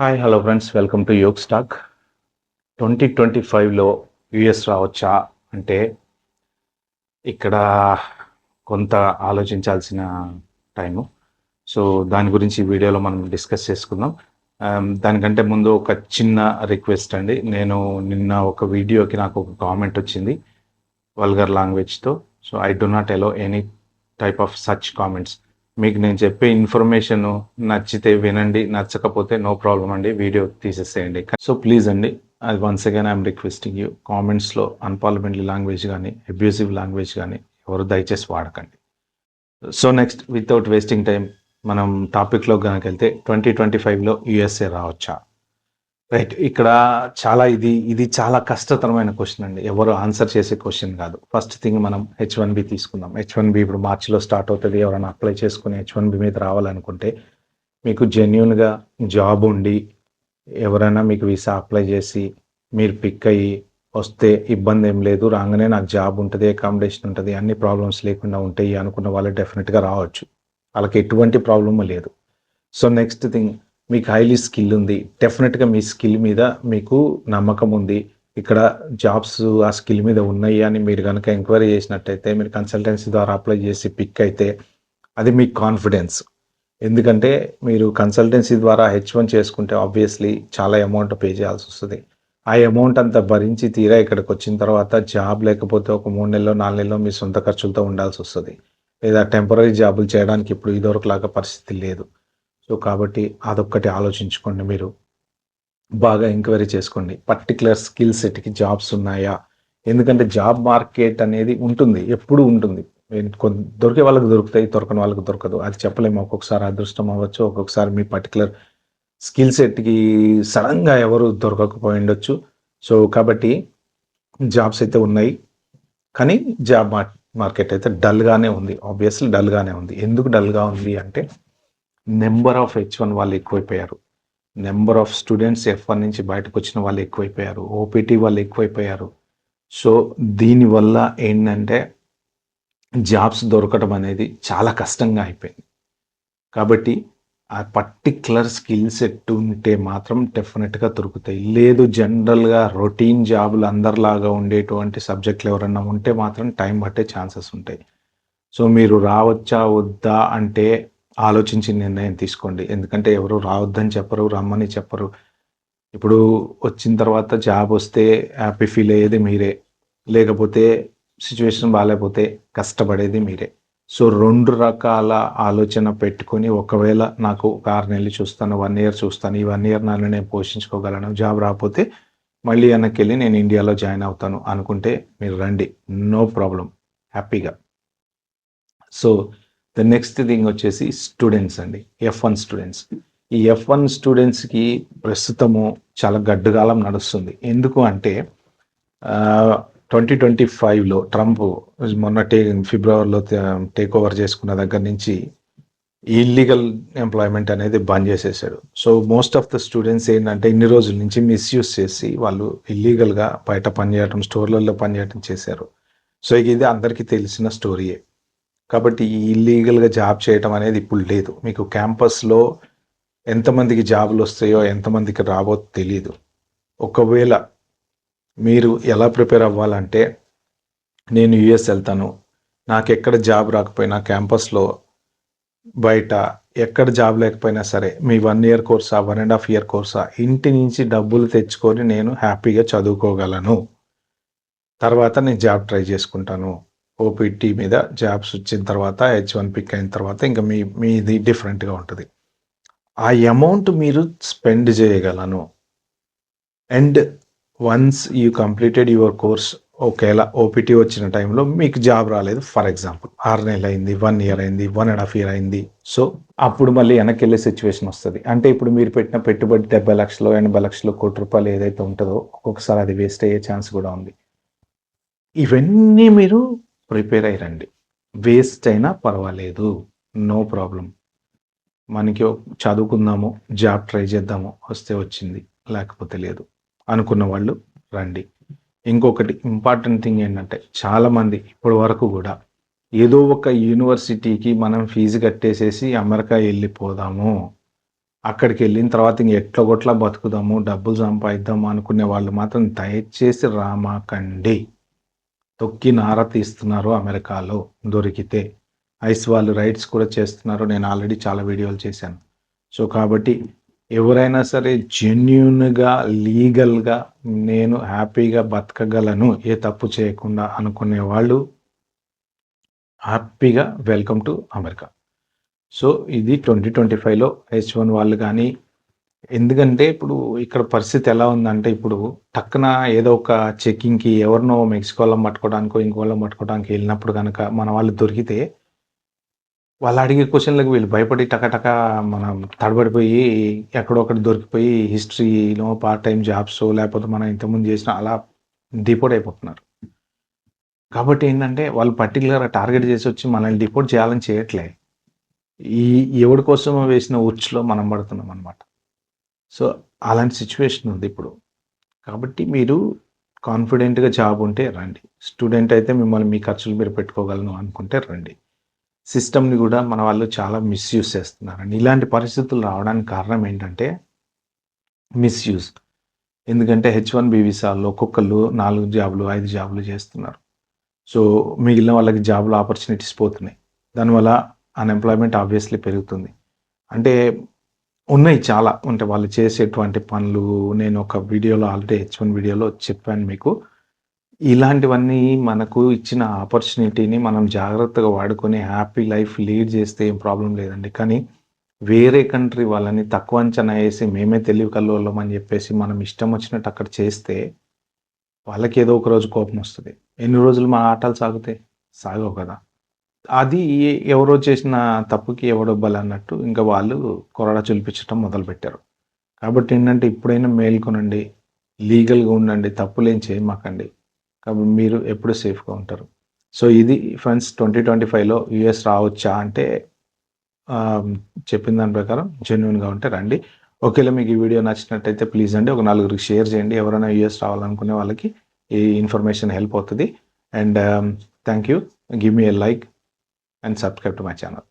Hi hello friends, welcome to యోగ్ స్టాక్. 2025లో యుఎస్ రావచ్చా అంటే ఇక్కడ కొంత ఆలోచించాల్సిన టైము. సో దాని గురించి ఈ వీడియోలో మనం డిస్కస్ చేసుకుందాం. దానికంటే ముందు ఒక చిన్న రిక్వెస్ట్ అండి. నేను నిన్న ఒక వీడియోకి నాకు ఒక కామెంట్ వచ్చింది వల్గర్ లాంగ్వేజ్తో. So I do not allow any type of such comments. మీకు నేను చెప్పే ఇన్ఫర్మేషన్ నచ్చితే వినండి, నచ్చకపోతే నో ప్రాబ్లం అండి, వీడియో తీసేసేయండి. సో ప్లీజ్ అండి, అది once again I'm requesting you, కామెంట్స్లో అన్పార్లమెంటరీ లాంగ్వేజ్ కానీ అబ్యూసివ్ లాంగ్వేజ్ కానీ ఎవరు దయచేసి వాడకండి. So next, without wasting time మనం టాపిక్లో కనుక వెళ్తే 2025లో యుఎస్ఏ రావచ్చా? రైట్, ఇక్కడ చాలా ఇది చాలా కష్టతరమైన క్వశ్చన్ అండి. ఎవరు ఆన్సర్ చేసే క్వశ్చన్ కాదు. ఫస్ట్ థింగ్ మనం H1B తీసుకుందాం. H1B ఇప్పుడు మార్చిలో స్టార్ట్ అవుతుంది. ఎవరైనా అప్లై చేసుకుని H1B మీద రావాలనుకుంటే మీకు జెన్యున్గా జాబ్ ఉండి ఎవరైనా మీకు వీసా అప్లై చేసి మీరు పిక్ అయ్యి వస్తే ఇబ్బంది ఏం లేదు. రాగానే నాకు జాబ్ ఉంటుంది, అకామిడేషన్ ఉంటుంది, అన్ని ప్రాబ్లమ్స్ లేకుండా ఉంటాయి అనుకున్న వాళ్ళు డెఫినెట్గా రావచ్చు. వాళ్ళకి ఎటువంటి ప్రాబ్లమ్ లేదు. సో నెక్స్ట్ థింగ్, మీకు హైలీ స్కిల్ ఉంది, డెఫినెట్గా మీ స్కిల్ మీద మీకు నమ్మకం ఉంది, ఇక్కడ జాబ్స్ ఆ స్కిల్ మీద ఉన్నాయి అని మీరు కనుక ఎంక్వైరీ చేసినట్టయితే, మీరు కన్సల్టెన్సీ ద్వారా అప్లై చేసి పిక్ అయితే అది మీ కాన్ఫిడెన్స్. ఎందుకంటే మీరు కన్సల్టెన్సీ ద్వారా H1 చేసుకుంటే ఆబ్వియస్లీ చాలా అమౌంట్ పే చేయాల్సి వస్తుంది. ఆ అమౌంట్ అంతా భరించి తీరా ఇక్కడికి వచ్చిన తర్వాత జాబ్ లేకపోతే ఒక 3 నెలలో 4 నెలలో మీ సొంత ఖర్చులతో ఉండాల్సి వస్తుంది. లేదా టెంపరీ జాబులు చేయడానికి ఇప్పుడు ఇదివరకులాగా పరిస్థితి లేదు. సో కాబట్టి అదొక్కటి ఆలోచించుకోండి. మీరు బాగా ఎంక్వైరీ చేసుకోండి. పర్టికులర్ స్కిల్ సెట్కి జాబ్స్ ఉన్నాయా? ఎందుకంటే జాబ్ మార్కెట్ అనేది ఉంటుంది, ఎప్పుడు ఉంటుంది. దొరికే వాళ్ళకి దొరుకుతాయి, దొరకని వాళ్ళకి దొరకదు. అది చెప్పలేము. ఒక్కొక్కసారి అదృష్టం అవ్వచ్చు, ఒక్కొక్కసారి మీ పర్టికులర్ స్కిల్ సెట్కి సడన్గా ఎవరు దొరకకపోయి ఉండొచ్చు. సో కాబట్టి జాబ్స్ అయితే ఉన్నాయి, కానీ జాబ్ మార్కెట్ అయితే డల్గానే ఉంది. ఆబ్వియస్లీ డల్గానే ఉంది. ఎందుకు డల్గా ఉంది అంటే నెంబర్ ఆఫ్ H1 వాళ్ళు ఎక్కువైపోయారు. నెంబర్ ఆఫ్ స్టూడెంట్స్ F1 నుంచి బయటకు వచ్చిన వాళ్ళు ఎక్కువైపోయారు. ఓపీటీ వాళ్ళు ఎక్కువైపోయారు. సో దీనివల్ల ఏంటంటే జాబ్స్ దొరకడం అనేది చాలా కష్టంగా అయిపోయింది. కాబట్టి ఆ పర్టిక్యులర్ స్కిల్ సెట్ ఉంటే మాత్రం డెఫినెట్గా దొరుకుతాయి. లేదు జనరల్గా రొటీన్ జాబులు అందరిలాగా ఉండేటువంటి సబ్జెక్టులు ఎవరన్నా ఉంటే మాత్రం టైం పట్టే ఛాన్సెస్ ఉంటాయి. సో మీరు రావచ్చా వద్దా అంటే ఆలోచించి నిర్ణయం తీసుకోండి. ఎందుకంటే ఎవరు రావద్దని చెప్పరు, రమ్మని చెప్పరు. ఇప్పుడు వచ్చిన తర్వాత జాబ్ వస్తే హ్యాపీ ఫీల్ అయ్యేది మీరే, లేకపోతే సిచ్యువేషన్ బాగాలేకపోతే కష్టపడేది మీరే. సో 2 రకాల ఆలోచన పెట్టుకొని, ఒకవేళ నాకు ఒక 6 నెలలు చూస్తాను, 1 ఇయర్ చూస్తాను, ఈ 1 ఇయర్ నన్ను నేను పోషించుకోగలను, జాబ్ రాకపోతే మళ్ళీ వెనక్కి నేను ఇండియాలో జాయిన్ అవుతాను అనుకుంటే మీరు రండి, నో ప్రాబ్లం, హ్యాపీగా. సో ద నెక్స్ట్ థింగ్ వచ్చేసి స్టూడెంట్స్ అండి, F1 స్టూడెంట్స్. ఈ F1 స్టూడెంట్స్కి ప్రస్తుతము చాలా గడ్డుగాలం నడుస్తుంది. ఎందుకు అంటే 2025లో ట్రంప్ మొన్న ఫిబ్రవరిలో టేక్ ఓవర్ చేసుకున్న దగ్గర నుంచి ఇల్లీగల్ ఎంప్లాయ్మెంట్ అనేది బంద్ చేసేసాడు. So most of the students ఏంటంటే ఇన్ని రోజుల నుంచి మిస్యూజ్ చేసి వాళ్ళు ఇల్లీగల్గా బయట పనిచేయడం, స్టోర్లలో పనిచేయడం చేశారు. సో ఇది అందరికీ తెలిసిన స్టోరీయే. కాబట్టి ఈ ఇల్లీగల్గా జాబ్ చేయడం అనేది ఇప్పుడు లేదు. మీకు క్యాంపస్లో ఎంతమందికి జాబులు వస్తాయో ఎంతమందికి రావో తెలీదు. ఒకవేళ మీరు ఎలా ప్రిపేర్ అవ్వాలంటే, నేను యుఎస్ వెళ్తాను, నాకు ఎక్కడ జాబ్ రాకపోయినా క్యాంపస్లో బయట ఎక్కడ జాబ్ లేకపోయినా సరే, మీ 1 ఇయర్ కోర్సా 1.5 ఇయర్ కోర్సా ఇంటి నుంచి డబ్బులు తెచ్చుకొని నేను హ్యాపీగా చదువుకోగలను. తర్వాత నేను జాబ్ ట్రై చేసుకుంటాను. ఓపీటీ మీద జాబ్స్ వచ్చిన తర్వాత H1 పిక్ అయిన తర్వాత ఇంకా మీది డిఫరెంట్గా ఉంటుంది. ఆ అమౌంట్ మీరు స్పెండ్ చేయగలను. And once you completed your course, ఒకవేళ ఓపీటీ వచ్చిన టైంలో మీకు జాబ్ రాలేదు, ఫర్ ఎగ్జాంపుల్ 6 నెలలు అయింది, 1 ఇయర్ అయింది, 1.5 ఇయర్ అయింది. సో అప్పుడు మళ్ళీ వెనక్కి వెళ్ళే సిచ్యువేషన్ వస్తుంది. అంటే ఇప్పుడు మీరు పెట్టిన పెట్టుబడి 70 లక్షలు 80 లక్షలు కోటి రూపాయలు ఏదైతే ఉంటుందో ఒక్కొక్కసారి అది వేస్ట్ అయ్యే ఛాన్స్ కూడా ఉంది. ఇవన్నీ మీరు ప్రిపేర్ అయ్యండి. వేస్ట్ అయినా పర్వాలేదు, నో ప్రాబ్లం. మనకి చదువుకుందాము, జాబ్ ట్రై చేద్దాము, వస్తే వచ్చింది, లేకపోతే లేదు అనుకున్న వాళ్ళు రండి. ఇంకొకటి ఇంపార్టెంట్ థింగ్ ఏంటంటే, చాలామంది ఇప్పటి వరకు కూడా ఏదో ఒక యూనివర్సిటీకి మనం ఫీజు కట్టేసేసి అమెరికా వెళ్ళిపోదాము అక్కడికి వెళ్ళిన తర్వాత ఇంక ఎట్లా బతుకుదాము, డబ్బులు సంపాదిద్దాము అనుకునే వాళ్ళు మాత్రం దయచేసి రామాకండి. తొక్కి నార తీస్తున్నారు అమెరికాలో దొరికితే. ఐస్ వాళ్ళు రైడ్స్ కూడా చేస్తున్నారు. నేను ఆల్రెడీ చాలా వీడియోలు చేశాను. సో కాబట్టి ఎవరైనా సరే జెన్యూన్గా లీగల్గా నేను హ్యాపీగా బతకగలను ఏ తప్పు చేయకుండా అనుకునే వాళ్ళు హ్యాపీగా వెల్కమ్ టు అమెరికా. సో ఇది 2025లో H1 వాళ్ళు కానీ, ఎందుకంటే ఇప్పుడు ఇక్కడ పరిస్థితి ఎలా ఉందంటే ఇప్పుడు టక్కున ఏదో ఒక చెక్కింగ్కి ఎవరినో మెక్సికోలో పట్టుకోవడానికో ఇంకోళ్ళని పట్టుకోవడానికి వెళ్ళినప్పుడు కనుక మన వాళ్ళు దొరికితే వాళ్ళు అడిగే క్వశ్చన్లకు వీళ్ళు భయపడి టకటక మనం తడబడిపోయి ఎక్కడో ఒకటి దొరికిపోయి హిస్టరీలో పార్ట్ టైం జాబ్స్ లేకపోతే మనం ఇంతకుముందు చేసిన అలా డిపోర్ట్ అయిపోతున్నారు. కాబట్టి ఏంటంటే వాళ్ళు పర్టికులర్గా టార్గెట్ చేసి వచ్చి మనల్ని డిపోర్ట్ చేయాలని చేయట్లే. ఈ ఎవడి కోసమో వేసిన ఉచ్చులో మనం పడుతున్నాం అనమాట. సో అలాంటి సిచ్యువేషన్ ఉంది ఇప్పుడు. కాబట్టి మీరు కాన్ఫిడెంట్గా జాబ్ ఉంటే రండి. స్టూడెంట్ అయితే మిమ్మల్ని మీ ఖర్చులు మీరు పెట్టుకోగలను అనుకుంటే రండి. సిస్టమ్ని కూడా మన వాళ్ళు చాలా మిస్యూజ్ చేస్తున్నారండి. ఇలాంటి పరిస్థితులు రావడానికి కారణం ఏంటంటే మిస్యూజ్. ఎందుకంటే H1B వీసాల్లో ఒక్కొక్కళ్ళు 4 జాబులు 5 జాబులు చేస్తున్నారు. సో మిగిలిన వాళ్ళకి జాబులు ఆపర్చునిటీస్ పోతున్నాయి. దానివల్ల అన్ఎంప్లాయ్మెంట్ ఆబ్వియస్లీ పెరుగుతుంది. అంటే ఉన్నాయి చాలా. అంటే వాళ్ళు చేసేటువంటి పనులు నేను ఒక వీడియోలో ఆల్రెడీ H1 వీడియోలో చెప్పాను మీకు. ఇలాంటివన్నీ మనకు ఇచ్చిన ఆపర్చునిటీని మనం జాగ్రత్తగా వాడుకొని హ్యాపీ లైఫ్ లీడ్ చేస్తే ఏం ప్రాబ్లం లేదండి. కానీ వేరే కంట్రీ వాళ్ళని తక్కువ అంచనా వేసి మేమే తెలివి కల్లోళ్ళం అని చెప్పేసి మనం ఇష్టం వచ్చినట్టు అక్కడ చేస్తే వాళ్ళకి ఏదో ఒక రోజు కోపం వస్తుంది. ఎన్ని రోజులు మా ఆటలు సాగుతాయి? సాగవు కదా. అది ఎవరో చేసిన తప్పుకి ఎవడో బలన్నట్టు ఇంకా వాళ్ళు కొరడా చూపించడం మొదలుపెట్టారు. కాబట్టి ఏంటంటే ఇప్పుడైనా మేల్కొనండి, లీగల్గా ఉండండి, తప్పులేం చేయమాకండి. కాబట్టి మీరు ఎప్పుడు సేఫ్గా ఉంటారు. సో ఇది ఫ్రెండ్స్ 2025లో యూఎస్ రావచ్చా అంటే చెప్పిన దాని ప్రకారం జెన్యున్గా ఉంటే రండి. ఒకవేళ మీకు ఈ వీడియో నచ్చినట్టయితే ప్లీజ్ అండి ఒక నలుగురికి షేర్ చేయండి. ఎవరైనా యూఎస్ రావాలనుకునే వాళ్ళకి ఈ ఇన్ఫర్మేషన్ హెల్ప్ అవుతుంది. And thank you. Give me A like and subscribe to my channel.